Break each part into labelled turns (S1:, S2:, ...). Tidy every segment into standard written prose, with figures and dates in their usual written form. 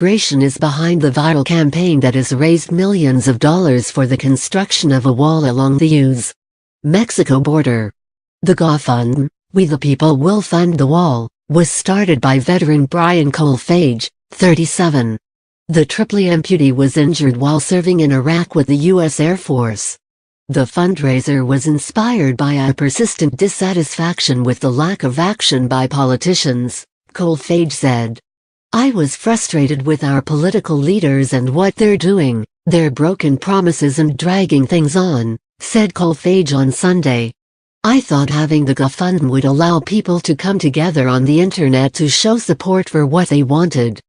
S1: Immigration is behind the viral campaign that has raised millions of dollars for the construction of a wall along the U.S. Mexico border. The GoFundMe, We the People Will Fund the Wall, was started by veteran Brian Kolfage, 37. The Tripoli amputee was injured while serving in Iraq with the U.S. Air Force. The fundraiser was inspired by a persistent dissatisfaction with the lack of action by politicians, Kolfage said. I was frustrated with our political leaders and what they're doing, their broken promises and dragging things on, said Kolfage on Sunday. I thought having the GoFundMe would allow people to come together on the internet to show support for what they wanted.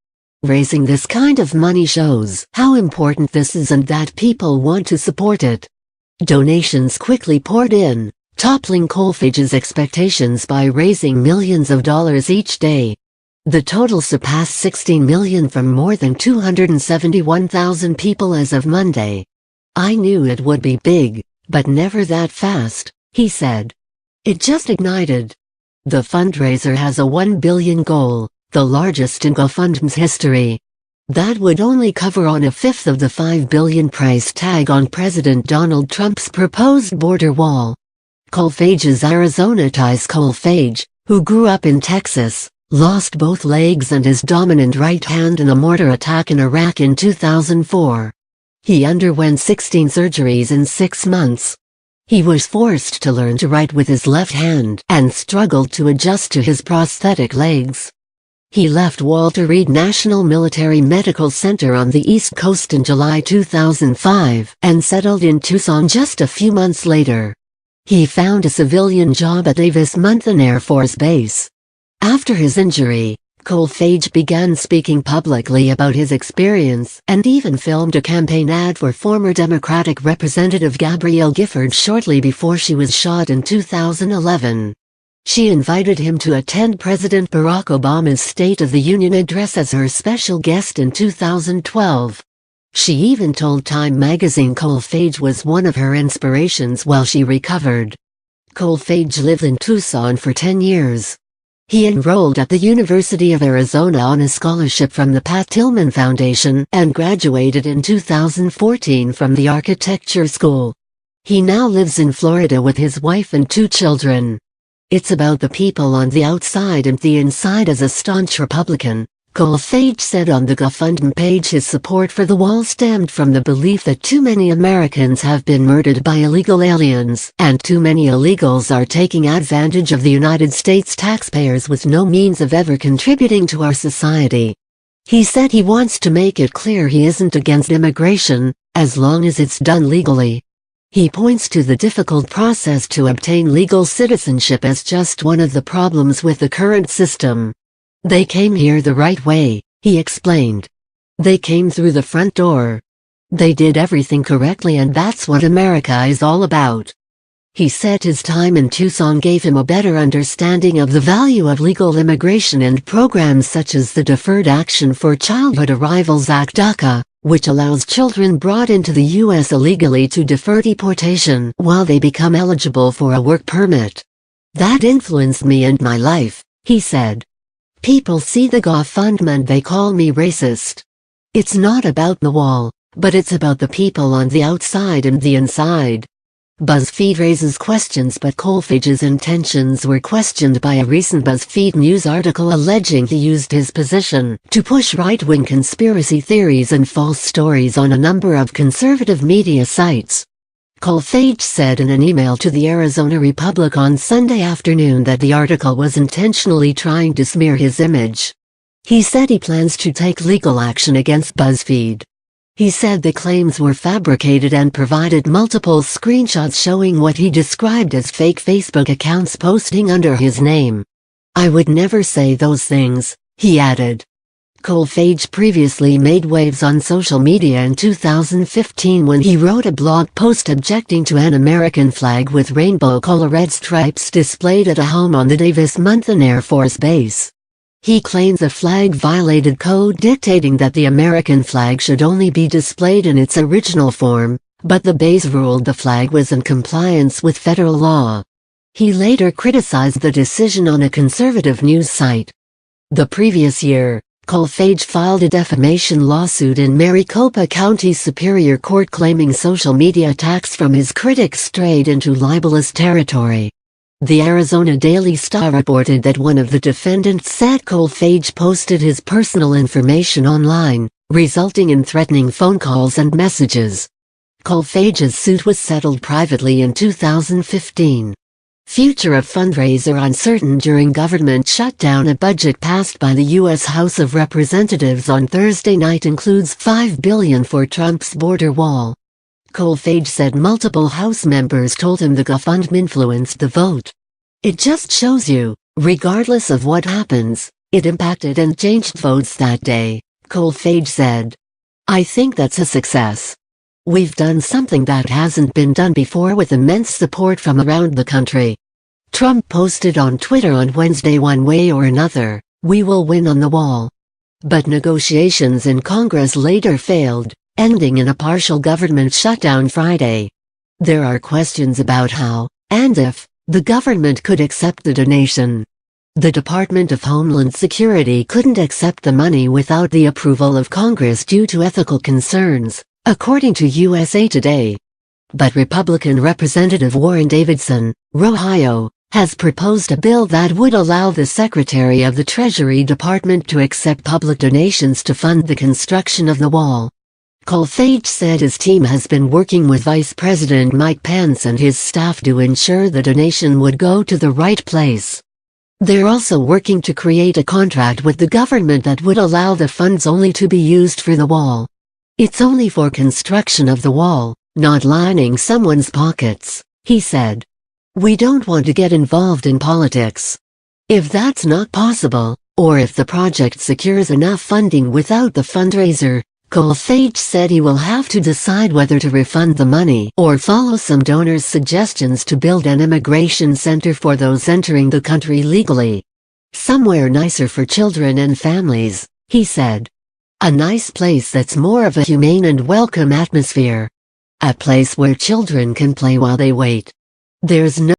S1: Raising this kind of money shows how important this is and that people want to support it. Donations quickly poured in, toppling Kolfage's expectations by raising millions of dollars each day. The total surpassed 16 million from more than 271,000 people as of Monday. I knew it would be big, but never that fast, he said. It just ignited. The fundraiser has a $1 billion goal, the largest in GoFundMe's history. That would only cover on a fifth of the $5 billion price tag on President Donald Trump's proposed border wall. Kolfage's Arizona ties. Kolfage, who grew up in Texas, lost both legs and his dominant right hand in a mortar attack in Iraq in 2004. He underwent 16 surgeries in 6 months. He was forced to learn to write with his left hand and struggled to adjust to his prosthetic legs. He left Walter Reed National Military Medical Center on the East Coast in July 2005 and settled in Tucson just a few months later. He found a civilian job at Davis-Monthan Air Force Base. After his injury, Kolfage began speaking publicly about his experience and even filmed a campaign ad for former Democratic Representative Gabrielle Gifford shortly before she was shot in 2011. She invited him to attend President Barack Obama's State of the Union address as her special guest in 2012. She even told Time magazine Kolfage was one of her inspirations while she recovered. Kolfage lived in Tucson for 10 years. He enrolled at the University of Arizona on a scholarship from the Pat Tillman Foundation and graduated in 2014 from the architecture school. He now lives in Florida with his wife and 2 children. It's about the people on the outside and the inside. As a staunch Republican, Kolfage said on the GoFundMe page his support for the wall stemmed from the belief that too many Americans have been murdered by illegal aliens, and too many illegals are taking advantage of the United States taxpayers with no means of ever contributing to our society. He said he wants to make it clear he isn't against immigration, as long as it's done legally. He points to the difficult process to obtain legal citizenship as just one of the problems with the current system. They came here the right way, he explained. They came through the front door. They did everything correctly, and that's what America is all about. He said his time in Tucson gave him a better understanding of the value of legal immigration and programs such as the Deferred Action for Childhood Arrivals Act (DACA), which allows children brought into the U.S. illegally to defer deportation while they become eligible for a work permit. That influenced me and my life, he said. People see the GoFundMe and they call me racist. It's not about the wall, but it's about the people on the outside and the inside. BuzzFeed raises questions, but Kolfage's intentions were questioned by a recent BuzzFeed News article alleging he used his position to push right-wing conspiracy theories and false stories on a number of conservative media sites. Kolfage said in an email to the Arizona Republic on Sunday afternoon that the article was intentionally trying to smear his image. He said he plans to take legal action against BuzzFeed. He said the claims were fabricated and provided multiple screenshots showing what he described as fake Facebook accounts posting under his name. I would never say those things, he added. Kolfage previously made waves on social media in 2015 when he wrote a blog post objecting to an American flag with rainbow-colored stripes displayed at a home on the Davis-Monthan Air Force Base. He claims the flag violated code dictating that the American flag should only be displayed in its original form, but the base ruled the flag was in compliance with federal law. He later criticized the decision on a conservative news site. The previous year, Colfage filed a defamation lawsuit in Maricopa County Superior Court claiming social media attacks from his critics strayed into libelous territory. The Arizona Daily Star reported that one of the defendants said Colfage posted his personal information online, resulting in threatening phone calls and messages. Colfage's suit was settled privately in 2015. Future of fundraiser uncertain during government shutdown. A budget passed by the U.S. House of Representatives on Thursday night includes $5 billion for Trump's border wall. Colfage said multiple House members told him the GoFundMe influenced the vote. "It just shows you, regardless of what happens, it impacted and changed votes that day," Colfage said. "I think that's a success. We've done something that hasn't been done before with immense support from around the country." Trump posted on Twitter on Wednesday, "One way or another, we will win on the wall." But negotiations in Congress later failed, ending in a partial government shutdown Friday. There are questions about how, and if, the government could accept the donation. The Department of Homeland Security couldn't accept the money without the approval of Congress due to ethical concerns, according to USA Today. But Republican Representative Warren Davidson, Ohio, has proposed a bill that would allow the Secretary of the Treasury Department to accept public donations to fund the construction of the wall. Colfage said his team has been working with Vice President Mike Pence and his staff to ensure the donation would go to the right place. They're also working to create a contract with the government that would allow the funds only to be used for the wall. "It's only for construction of the wall, not lining someone's pockets," he said. "We don't want to get involved in politics. If that's not possible, or if the project secures enough funding without the fundraiser," Colfage said, he will have to decide whether to refund the money or follow some donors' suggestions to build an immigration center for those entering the country legally. "Somewhere nicer for children and families," he said. "A nice place that's more of a humane and welcome atmosphere. A place where children can play while they wait. There's no